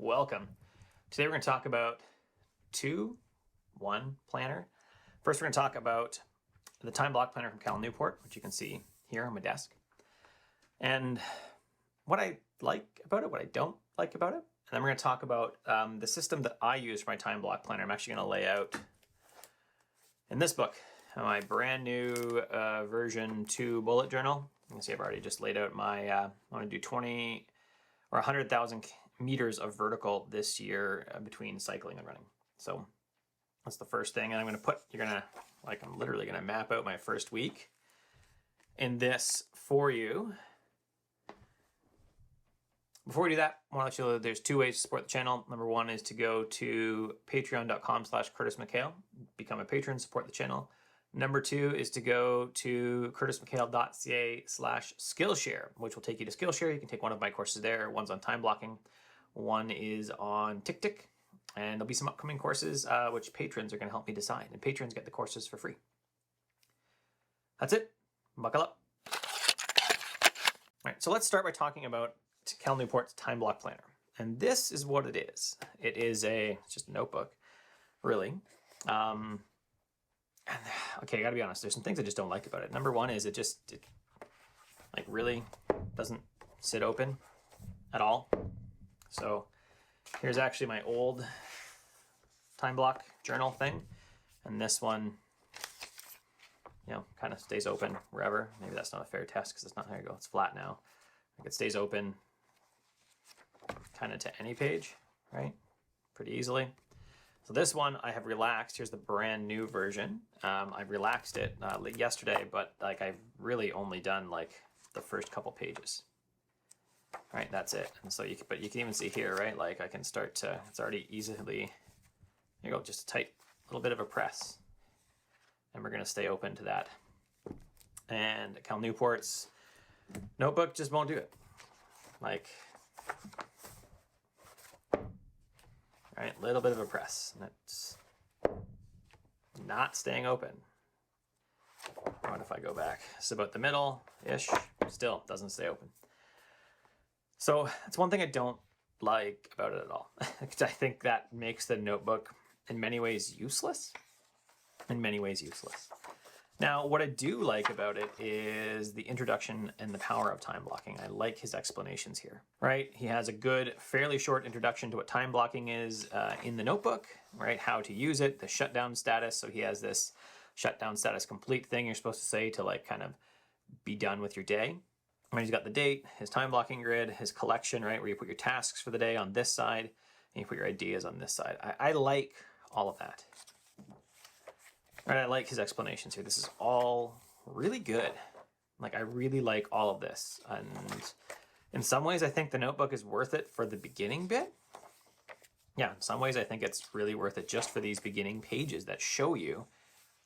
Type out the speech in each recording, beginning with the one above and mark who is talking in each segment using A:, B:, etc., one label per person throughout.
A: welcome. Today we're going to talk about one planner. First we're going to talk about the Timeblock Planner from Cal Newport, which you can see here on my desk. And what I like about it, what I don't like about it. And then we're going to talk about the system that I use for my Timeblock Planner. I'm actually going to lay out in this book my brand new version 2 bullet journal. You can see I've already just laid out my, I want to do 20 or 100,000 meters of vertical this year between cycling and running. So that's the first thing. And I'm going to put, I'm literally going to map out my first week in this for you. Before we do that, I want to let you know that there's two ways to support the channel. Number one is to go to patreon.com/CurtisMcHale, become a patron, support the channel. Number two is to go to curtismchale.ca/Skillshare, which will take you to Skillshare. You can take one of my courses there. One's on time blocking, one is on tick, and there'll be some upcoming courses which patrons are going to help me decide, and patrons get the courses for free. That's it. Buckle up. All right, so let's start by talking about Cal Newport's Timeblock Planner, and this is what it is. It is it's just a notebook, really. Okay, I gotta be honest, there's some things I just don't like about it. Number one is it like really doesn't sit open at all. So here's actually my old time block journal thing, and this one, kind of stays open wherever. Maybe that's not a fair test because it's not, there you go, it's flat now. Like it stays open kind of to any page, right? Pretty easily. So this one I have relaxed. Here's the brand new version. I've relaxed it yesterday, but like I've really only done like the first couple pages. Right, that's it. And so but you can even see here, right? Like I can start to, it's already easily, here you go, just a tight little bit of a press. And we're gonna stay open to that. And Cal Newport's notebook just won't do it. Like, right, a little bit of a press, and it's not staying open. What if I go back? It's about the middle-ish, still doesn't stay open. So that's one thing I don't like about it at all. I think that makes the notebook in many ways useless. Now, what I do like about it is the introduction and the power of time blocking. I like his explanations here, right? He has a good, fairly short introduction to what time blocking is in the notebook, right? How to use it, the shutdown status. So he has this shutdown status complete thing you're supposed to say to like kind of be done with your day. And he's got the date, his time blocking grid, his collection, right? Where you put your tasks for the day on this side and you put your ideas on this side. I like all of that. Right, I like his explanations here. This is all really good. Like, I really like all of this. And in some ways, I think the notebook is worth it for the beginning bit. Yeah, in some ways, I think it's really worth it just for these beginning pages that show you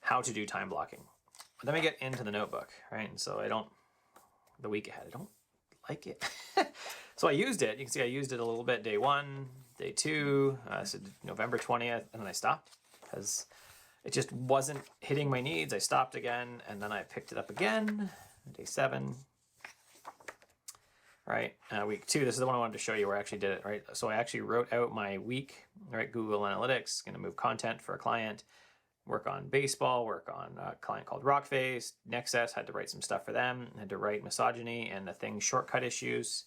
A: how to do time blocking. But then we get into the notebook, right? And so the week ahead, I don't like it. So I used it. You can see I used it a little bit day 1, day 2, so November 20th, and then I stopped because it just wasn't hitting my needs. I stopped again, and then I picked it up again, day 7, right? Week 2, this is the one I wanted to show you where I actually did it, right? So I actually wrote out my week, right? Google Analytics, gonna move content for a client, work on baseball, work on a client called Rockface, Nexus, had to write some stuff for them, had to write misogyny and the thing shortcut issues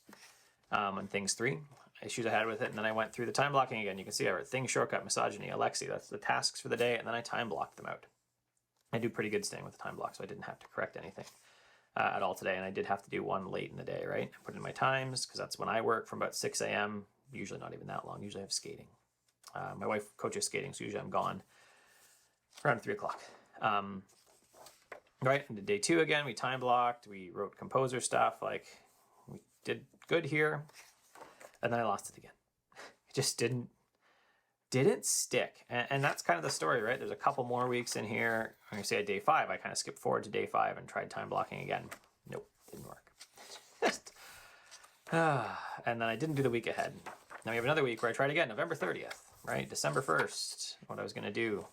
A: on things 3. Issues I had with it, and then I went through the time blocking again. You can see I wrote thing, shortcut, misogyny, Alexi. That's the tasks for the day, and then I time blocked them out. I do pretty good staying with the time block, so I didn't have to correct anything at all today, and I did have to do one late in the day, right? I put in my times, because that's when I work from about 6 a.m., usually not even that long. Usually I have skating. My wife coaches skating, so usually I'm gone around 3 o'clock. Right, and day 2 again, we time blocked, we wrote composer stuff, like we did good here. And then I lost it again. It just didn't stick. And that's kind of the story, right? There's a couple more weeks in here. I'm going to say at day 5, I kind of skipped forward to day 5 and tried time blocking again. Nope, didn't work. And then I didn't do the week ahead. Now we have another week where I tried again, November 30th, right? December 1st, what I was going to do.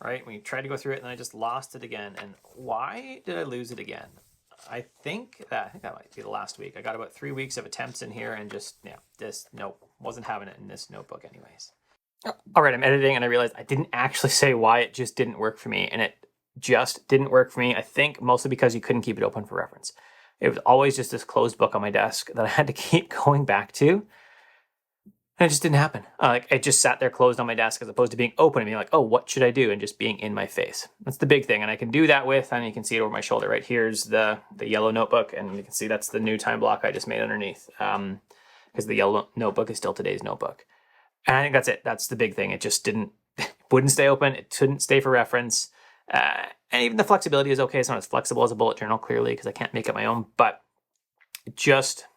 A: Right, we tried to go through it and I just lost it again. And why did I lose it again? I think that might be the last week. I got about 3 weeks of attempts in here, and just, yeah, nope, wasn't having it in this notebook anyways. All right, I'm editing, and I realized I didn't actually say why it just didn't work for me, and it just didn't work for me. I think mostly because you couldn't keep it open for reference. It was always just this closed book on my desk that I had to keep going back to. And it just didn't happen. Like, it just sat there closed on my desk as opposed to being open and being like, oh, what should I do? And just being in my face. That's the big thing. And I can do that with, and you can see it over my shoulder, right? Here's the yellow notebook, and you can see that's the new time block I just made underneath. Because the yellow notebook is still today's notebook. And I think that's it. That's the big thing. It just wouldn't stay open. It couldn't stay for reference. And even the flexibility is okay. It's not as flexible as a bullet journal, clearly, because I can't make it my own. But it just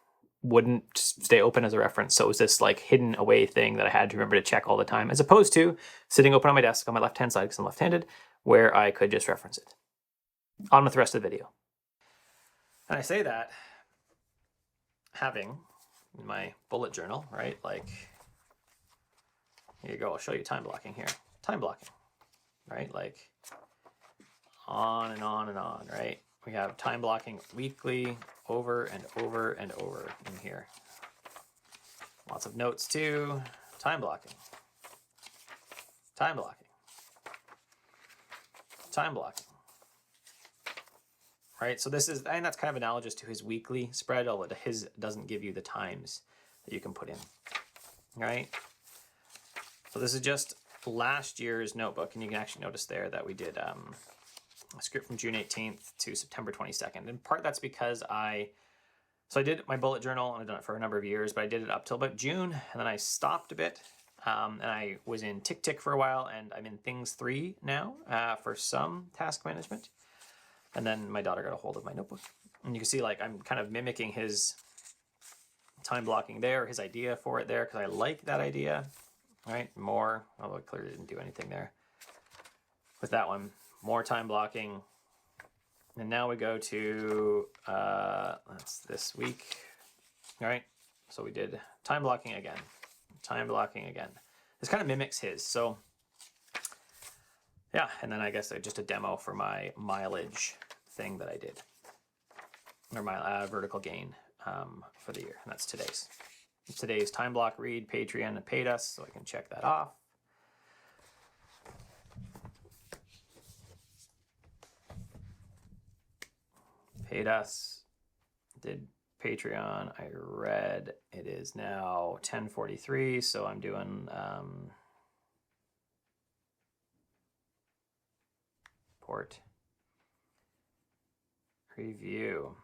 A: wouldn't stay open as a reference. So it was this like hidden away thing that I had to remember to check all the time, as opposed to sitting open on my desk on my left-hand side, because I'm left-handed, where I could just reference it. On with the rest of the video. And I say that having my bullet journal, right? Like, here you go. I'll show you time blocking here. Time blocking, right? Like, on and on and on, right? We have time blocking weekly, over and over and over in here. Lots of notes too. Time blocking. Time blocking. Time blocking. Right, so this is, and that's kind of analogous to his weekly spread, although his doesn't give you the times that you can put in, right? So this is just last year's notebook, and you can actually notice there that we did a script from June 18th to September 22nd. In part, that's because I did my bullet journal, and I've done it for a number of years, but I did it up till about June, and then I stopped a bit, and I was in Tick for a while, and I'm in Things 3 now for some task management. And then my daughter got a hold of my notebook, and you can see like I'm kind of mimicking his time blocking there, his idea for it there, because I like that idea, right? More, although I clearly didn't do anything there with that one. More time blocking. And now we go to, that's this week, all right? So we did time blocking again, time blocking again. This kind of mimics his, so yeah, and then I guess just a demo for my mileage thing that I did, or my vertical gain for the year, and that's today's. Today's time block read, Patreon, and paid us, so I can check that off. Paid us, did Patreon, I read, it is now 10:43, so I'm doing port review,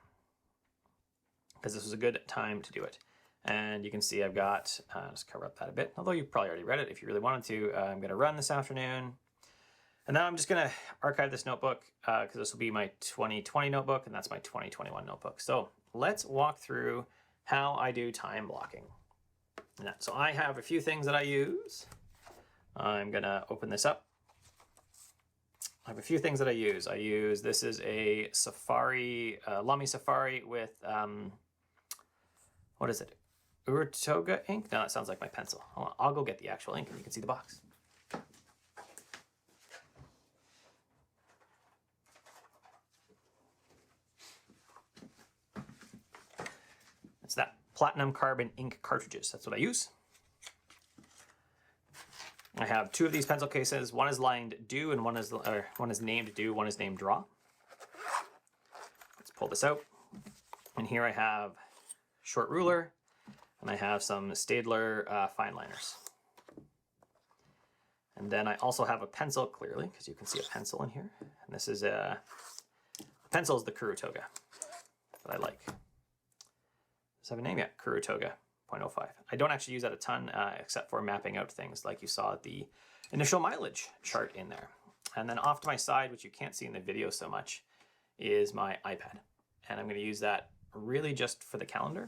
A: because this was a good time to do it. And you can see I've got, just cover up that a bit, although you probably already read it if you really wanted to. I'm going to run this afternoon. And now I'm just going to archive this notebook because this will be my 2020 notebook, and that's my 2021 notebook. So let's walk through how I do time blocking. So I have a few things that I use. I'm going to open this up. I have a few things that I use. This is a Safari, Lamy Safari with, what is it? Urtoga ink? No, that sounds like my pencil. Hold on, I'll go get the actual ink and you can see the box. It's that platinum carbon ink cartridges. That's what I use. I have two of these pencil cases. One is lined do, and one is named do, one is named draw. Let's pull this out. And here I have short ruler, and I have some Staedtler fine liners. And then I also have a pencil, clearly, because you can see a pencil in here. And this is the pencil is the Kurutoga that I like. Does it have a name yet? Kurutoga 0.05. I don't actually use that a ton, except for mapping out things like you saw the initial mileage chart in there. And then off to my side, which you can't see in the video so much, is my iPad. And I'm going to use that really just for the calendar.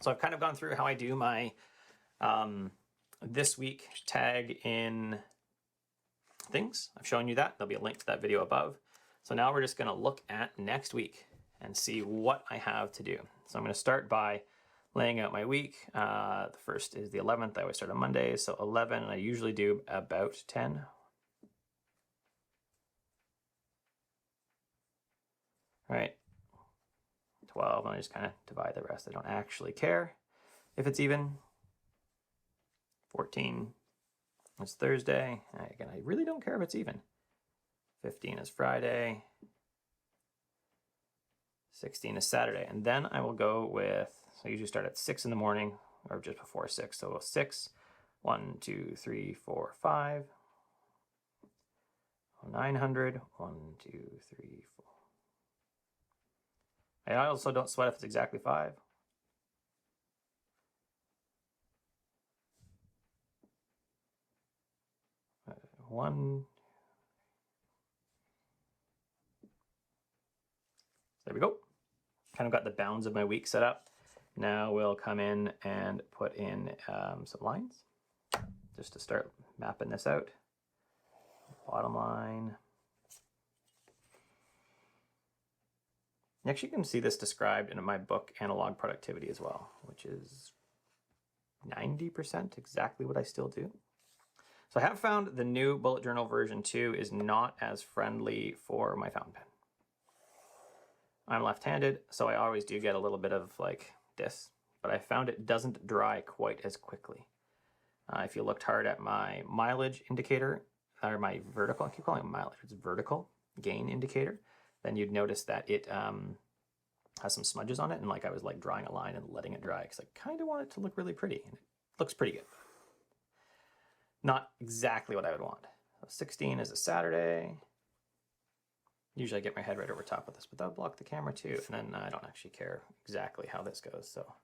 A: So I've kind of gone through how I do my this week tag in things. I've shown you that. There'll be a link to that video above. So now we're just going to look at next week and see what I have to do. So I'm going to start by laying out my week. The first is the 11th. I always start on Monday. So 11, and I usually do about 10. Right. 12, and I just kind of divide the rest. I don't actually care if it's even. 14 is Thursday. Again, I really don't care if it's even. 15 is Friday. 16 is Saturday. And then I will go with, so I usually start at 6 in the morning, or just before 6. So 6, 1, 2, 3, 4, 5. 900, 1, 2, 3, 4. I also don't sweat if it's exactly 5. One. There we go. Kind of got the bounds of my week set up. Now we'll come in and put in some lines just to start mapping this out. Bottom line. Actually, you can see this described in my book, Analog Productivity, as well, which is 90% exactly what I still do. So I have found the new bullet journal version 2 is not as friendly for my fountain pen. I'm left-handed, so I always do get a little bit of like this, but I found it doesn't dry quite as quickly. If you looked hard at my mileage indicator, or my vertical, I keep calling it mileage, it's vertical gain indicator, then you'd notice that it has some smudges on it, and like I was like drawing a line and letting it dry because I kind of want it to look really pretty, and it looks pretty good. Not exactly what I would want. So 16 is a Saturday. Usually I get my head right over top of this, but that'll block the camera too. And then I don't actually care exactly how this goes. So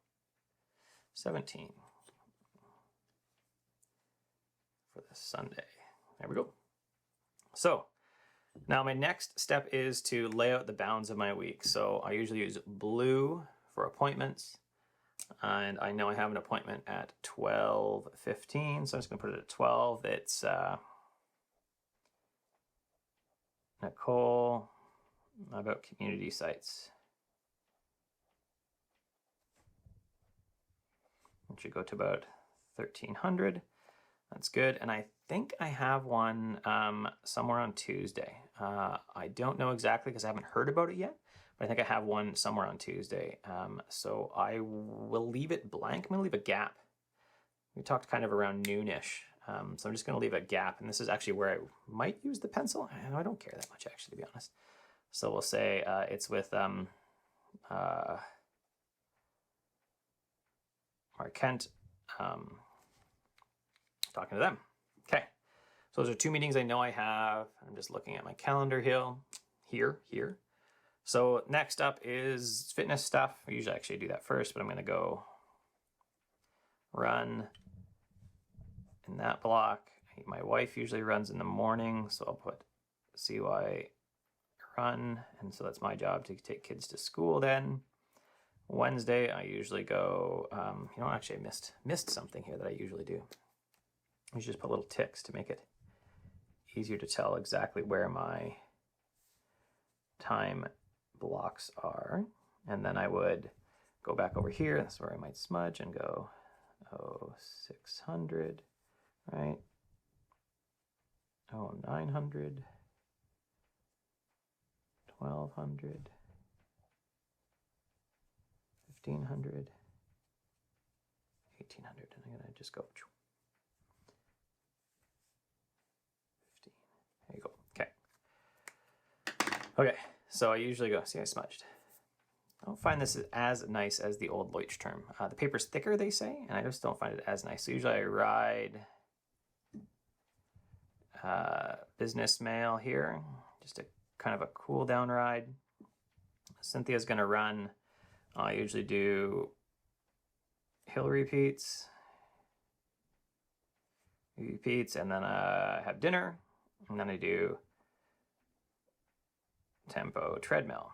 A: 17 for this Sunday. There we go. So now my next step is to lay out the bounds of my week. So I usually use blue for appointments. And I know I have an appointment at 12:15, so I'm just going to put it at 12. It's Nicole about community sites. It should go to about 1,300. That's good. And I think I have one somewhere on Tuesday. I don't know exactly because I haven't heard about it yet. But I think I have one somewhere on Tuesday. So I will leave it blank. I'm going to leave a gap. We talked kind of around noonish. So I'm just going to leave a gap. And this is actually where I might use the pencil. I don't care that much, actually, to be honest. So we'll say it's with Mark Kent. Talking to them. Okay. So those are 2 meetings I know I have. I'm just looking at my calendar here. So next up is fitness stuff. I usually actually do that first, but I'm going to go run in that block. My wife usually runs in the morning, so I'll put CY run. And so that's my job to take kids to school then. Wednesday, I usually go, actually I missed something here that I usually do. I usually just put little ticks to make it easier to tell exactly where my time blocks are, and then I would go back over here. That's where I might smudge and go 600, right? 900, 1200, 1500, 1800, and I'm gonna just go 15. There you go. Okay, so I usually go, see I smudged. I don't find this as nice as the old Leutsch term. The paper's thicker, they say, and I just don't find it as nice. So usually I ride business mail here, just a kind of a cool down ride. Cynthia's gonna run, I usually do hill repeats, and then I have dinner, and then I do tempo treadmill.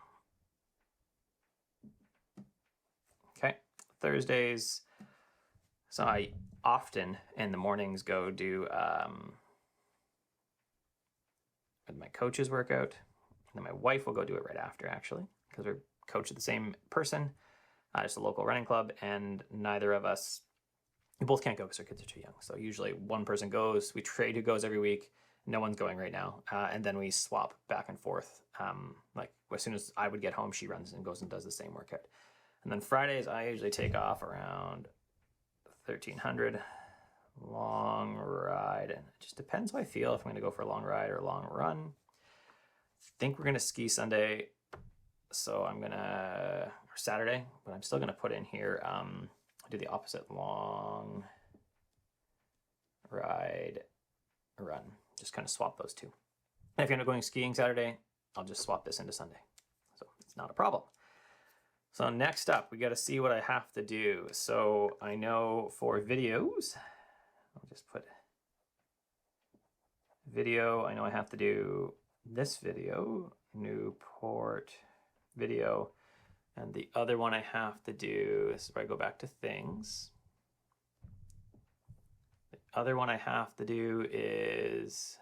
A: Okay, Thursdays. So I often in the mornings go do my coach's workout, and then my wife will go do it right after, actually, because we're coached at the same person, just a local running club, and neither of us, we both can't go because our kids are too young. So usually one person goes, we trade who goes every week, No one's going right now. And then we swap back and forth. Like as soon as I would get home, she runs and goes and does the same workout. And then Fridays, I usually take off around 1300, long ride. And it just depends how I feel, if I'm gonna go for a long ride or a long run. I think we're gonna ski Sunday. So I'm gonna, or Saturday, but I'm still gonna put in here, do the opposite, long ride, run. Just kind of swap those two. And if you're not going skiing Saturday, I'll just swap this into Sunday. So it's not a problem. So next up, we got to see what I have to do. So I know for videos, I'll just put video. I know I have to do this video, Newport video. And the other one I have to do, this is where I go back to things. The other one I have to do is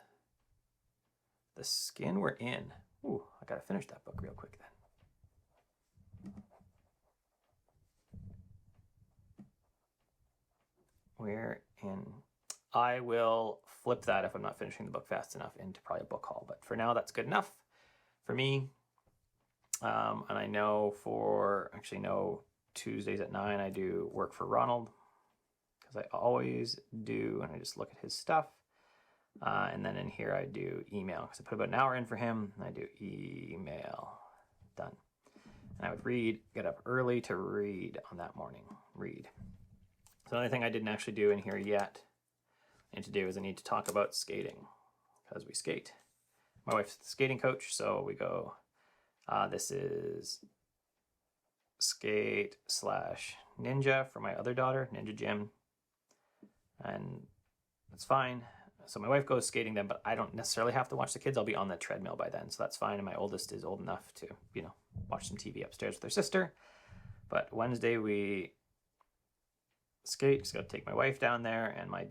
A: the skin we're in. Ooh, I gotta finish that book real quick then. We're in. I will flip that if I'm not finishing the book fast enough into probably a book haul, but for now that's good enough for me. And I know Tuesdays at 9 I do work for Ronald, because I always do, and I just look at his stuff. And then in here I do email, because I put about an hour in for him, and I do email. Done. And I would get up early to read on that morning. So the only thing I didn't actually do in here yet I need to do is I need to talk about skating, because we skate. My wife's the skating coach, so we go, this is skate / ninja for my other daughter, Ninja Gym. And that's fine. So my wife goes skating then, but I don't necessarily have to watch the kids. I'll be on the treadmill by then, so that's fine. And my oldest is old enough to, watch some TV upstairs with her sister. But Wednesday we skate. Just got to take my wife down there, and my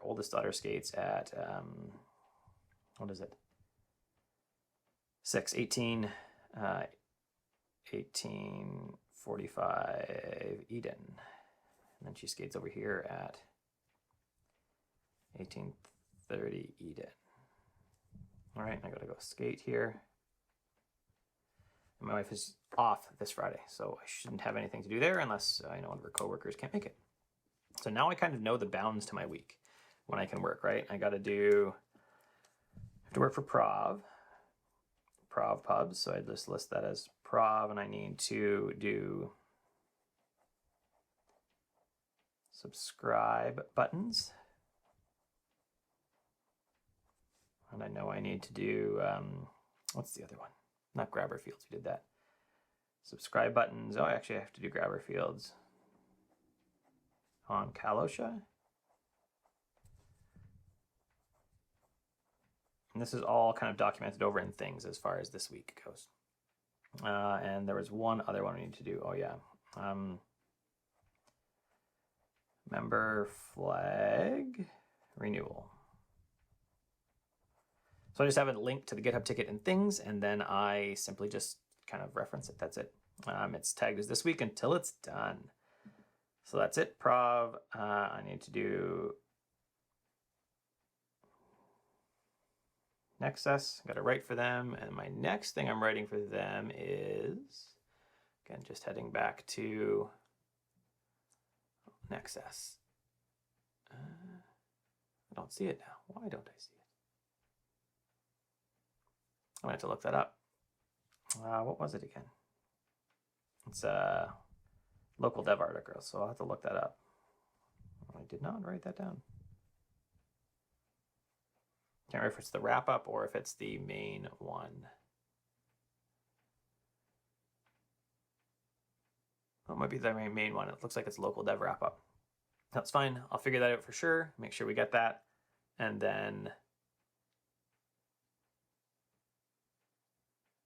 A: oldest daughter skates at, what is it? 1845 Eden. And then she skates over here at 1830 Eden. All right, I gotta go skate here. And my wife is off this Friday, so I shouldn't have anything to do there unless one of her coworkers can't make it. So now I kind of know the bounds to my week when I can work, right? I have to work for Prov pubs, so I just list that as Prov, and I need to do subscribe buttons. And I know I need to do, what's the other one? Not grabber fields, we did that. Subscribe buttons. Oh, actually I have to do grabber fields on Kalosha. And this is all kind of documented over in things as far as this week goes. And there was one other one we need to do. Oh yeah. Member flag renewal. So I just have a link to the GitHub ticket and things, and then I simply just kind of reference it. That's it. It's tagged as this week until it's done. So that's it. Prov. I need to do Nexus. Got to write for them, and my next thing I'm writing for them is, again, just heading back to Nexus. I don't see it now. Why don't I see it? I'm going to have to look that up. What was it again? It's a local dev article, so I'll have to look that up. I did not write that down. Can't remember if it's the wrap up or if it's the main one. Oh, it might be the main one. It looks like it's local dev wrap up. That's fine. I'll figure that out for sure. Make sure we get that. And then,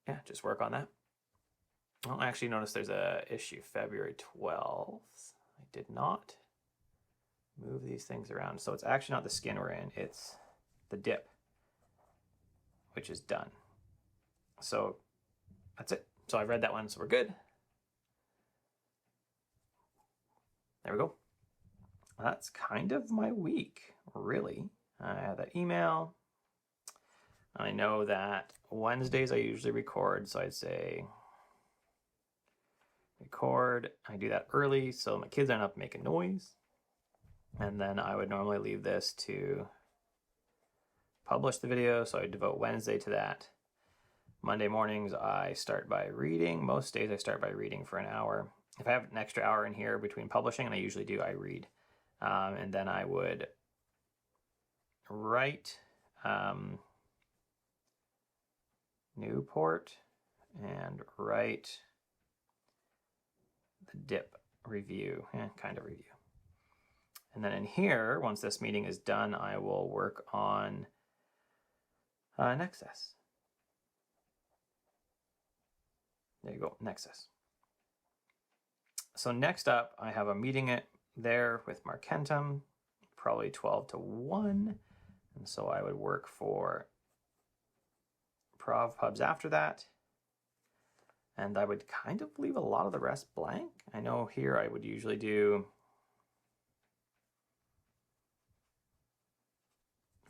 A: yeah, just work on that. I'll actually notice there's a issue February 12th. I did not move these things around. So it's actually not the skin we're in, it's the dip, which is done. So that's it. So I've read that one, so we're good. There we go. That's kind of my week, really. I had that email. I know that Wednesdays I usually record, so I'd say record. I do that early so my kids aren't up making noise. And then I would normally leave this to publish the video, so I devote Wednesday to that. Monday mornings I start by reading. Most days I start by reading for an hour. If I have an extra hour in here between publishing, and I usually do, I read. And then I would write Newport and write the dip review, kind of review. And then in here, once this meeting is done, I will work on Nexus. There you go, Nexus. So next up, I have a meeting there with Markentum, probably 12 to 1. And so I would work for Prov Pubs after that. And I would kind of leave a lot of the rest blank. I know here I would usually do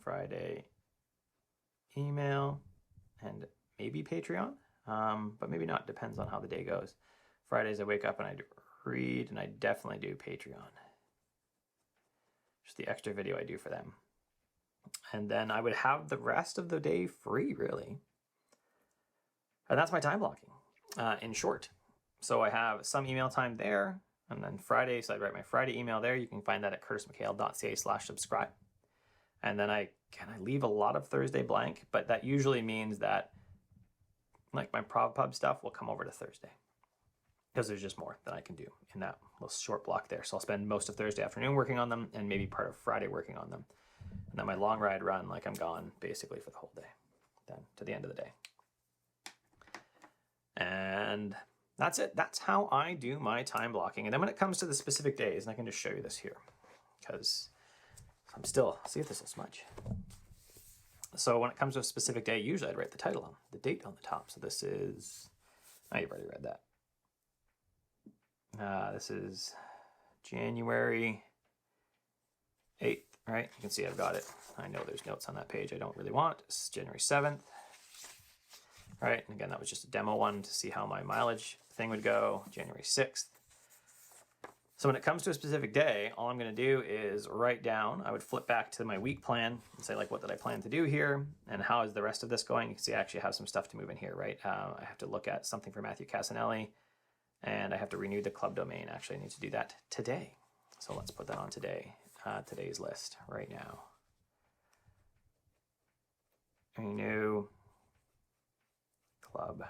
A: Friday email and maybe Patreon, but maybe not, depends on how the day goes. Fridays I wake up and I read, and I definitely do Patreon. Just the extra video I do for them. And then I would have the rest of the day free, really. And that's my time blocking, in short. So I have some email time there, and then Friday, so I'd write my Friday email there. You can find that at curtismchale.ca/subscribe. And then I leave a lot of Thursday blank, but that usually means that like my Prov Pub stuff will come over to Thursday, because there's just more that I can do in that little short block there. So I'll spend most of Thursday afternoon working on them, and maybe part of Friday working on them. And then my long ride run, like I'm gone basically for the whole day, then to the end of the day. And that's it. That's how I do my time blocking. And then when it comes to the specific days, and I can just show you this here, because I'm still, see if this will smudge. So when it comes to a specific day, usually I'd write the title on, the date on the top. So this is, oh, you've already read that. This is January 8th, right? You can see I've got it. I know there's notes on that page I don't really want. This is January 7th. Right, and again, that was just a demo one to see how my mileage thing would go. January 6th. So when it comes to a specific day, all I'm going to do is write down. I would flip back to my week plan and say, like, what did I plan to do here? And how is the rest of this going? You can see I actually have some stuff to move in here, right? I have to look at something for Matthew Casanelli, and I have to renew the club domain. Actually, I need to do that today. So let's put that on today, today's list right now. Renew club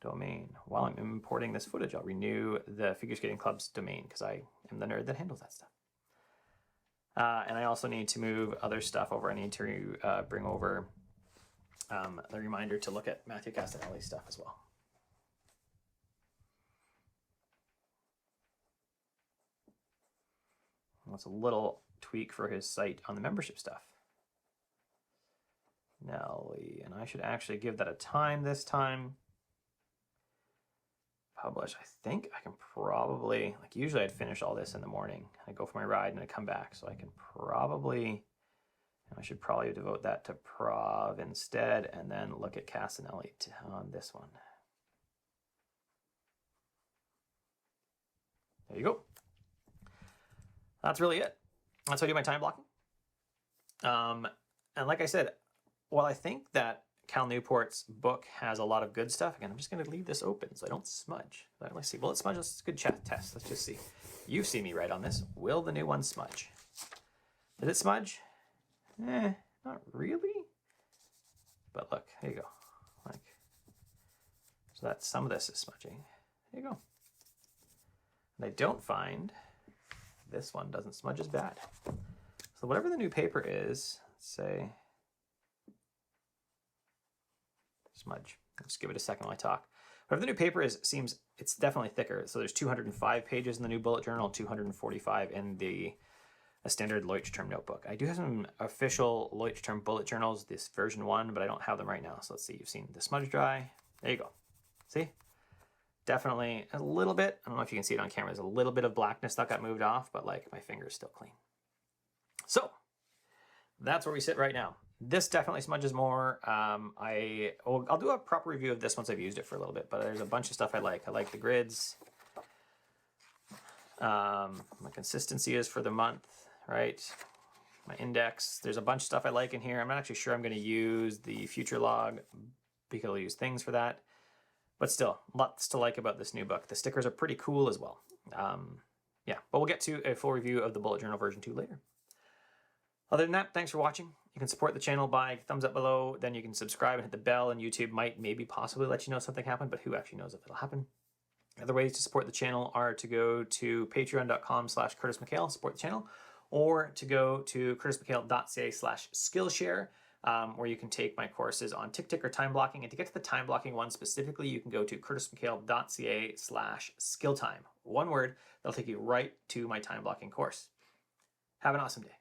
A: domain. While I'm importing this footage, I'll renew the Figure Skating Club's domain, because I am the nerd that handles that stuff. And I also need to move other stuff over. I need to bring over the reminder to look at Matthew Castanelli's stuff as well. That's a little tweak for his site on the membership stuff. Nelly, and I should actually give that a time this time. Publish. I think I can probably, like usually I'd finish all this in the morning. I go for my ride and I come back, so I can probably, I should probably devote that to Prov instead, and then look at Casanelli on this one. There you go. That's really it. That's how I do my time blocking. And like I said, while I think that Cal Newport's book has a lot of good stuff, again, I'm just going to leave this open so I don't smudge. Let's see. Will it smudge? Let's good chat test. Let's just see. You see me right on this. Will the new one smudge? Did it smudge? Not really. But look, there you go. Like, so that some of this is smudging. There you go. And I don't find this one doesn't smudge as bad. So whatever the new paper is, let's say smudge. Let's give it a second while I talk. Whatever the new paper is, seems it's definitely thicker. So there's 205 pages in the new bullet journal, 245 in the standard Leuchtturm notebook. I do have some official Leuchtturm bullet journals, this version 1, but I don't have them right now. So let's see. You've seen the smudge dry. There you go. See? Definitely a little bit. I don't know if you can see it on camera. There's a little bit of blackness that got moved off, but like my finger is still clean. So that's where we sit right now. This definitely smudges more. I'll do a proper review of this once I've used it for a little bit, but there's a bunch of stuff I like. I like the grids. My consistency is for the month, right? My index. There's a bunch of stuff I like in here. I'm not actually sure I'm going to use the future log because I'll use things for that. But still, lots to like about this new book. The stickers are pretty cool as well. Yeah, but we'll get to a full review of the bullet journal version 2 later. Other than that, thanks for watching. You can support the channel by thumbs up below. Then you can subscribe and hit the bell, and YouTube might maybe possibly let you know something happened, but who actually knows if it'll happen. Other ways to support the channel are to go to patreon.com/CurtisMcHale, support the channel, or to go to curtismchale.ca/Skillshare, where you can take my courses on tick or time blocking. And to get to the time blocking one specifically, you can go to curtismchale.ca/skilltime. One word, that'll take you right to my time blocking course. Have an awesome day.